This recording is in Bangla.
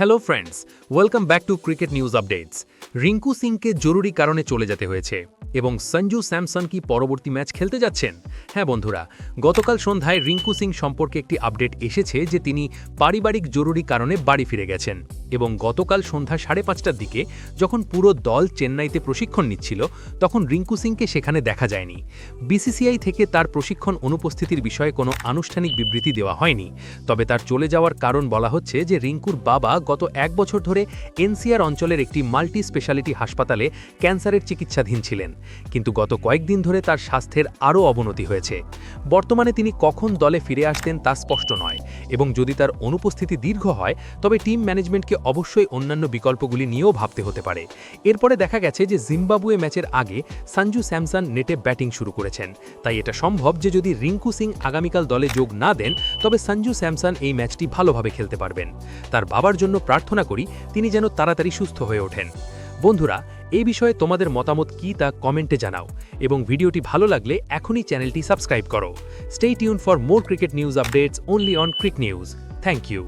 Hello friends, welcome back to cricket news updates. Rinku সিংকে জরুরি কারণে চলে যেতে হয়েছে এবং সঞ্জু স্যামসন কি পরবর্তী ম্যাচ খেলতে যাচ্ছেন? হ্যাঁ বন্ধুরা, গতকাল সন্ধ্যায় রিঙ্কু সিং সম্পর্কে একটি আপডেট এসেছে যে তিনি পারিবারিক জরুরি কারণে বাড়ি ফিরে গেছেন এবং গতকাল সন্ধ্যা 5:30টার দিকে যখন পুরো দল চেন্নাইতে প্রশিক্ষণ নিচ্ছিল তখন রিঙ্কু সিংকে সেখানে দেখা যায়নি। বিসিসিআই থেকে তার প্রশিক্ষণ অনুপস্থিতির বিষয়ে কোনো আনুষ্ঠানিক বিবৃতি দেওয়া হয়নি, তবে তার চলে যাওয়ার কারণ বলা হচ্ছে যে রিঙ্কুর বাবা গত 1 বছর ধরে এনসিআর অঞ্চলের একটি মাল্টি স্পেশালিটি হাসপাতালে ক্যান্সারের চিকিৎসাধীন ছিলেন, কিন্তু গত কয়েকদিন ধরে তার স্বাস্থ্যের আরও অবনতি হয়েছে। বর্তমানে তিনি কখন দলে ফিরে আসতেন তা স্পষ্ট নয় এবং যদি তার অনুপস্থিতি দীর্ঘ হয় তবে টিম ম্যানেজমেন্টকে অবশ্যই অন্যান্য বিকল্পগুলি নিয়েও ভাবতে হতে পারে। এরপরে দেখা গেছে যে জিম্বাবুয়ে ম্যাচের আগে সঞ্জু স্যামসন নেটে ব্যাটিং শুরু করেছেন, তাই এটা সম্ভব যে যদি রিঙ্কু সিং আগামীকাল দলে যোগ না দেন তবে সঞ্জু স্যামসন এই ম্যাচটি ভালোভাবে খেলতে পারবেন। তার বাবার জন্য প্রার্থনা করি তিনি যেন তাড়াতাড়ি সুস্থ হয়ে ওঠেন। বন্ধুরা, এই বিষয়ে তোমাদের মতামত কি তা কমেন্টে জানাও এবং ভিডিওটি ভালো লাগলে এখনই চ্যানেলটি সাবস্ক্রাইব করো। Stay tune for more cricket news updates only on Crick News. Thank you.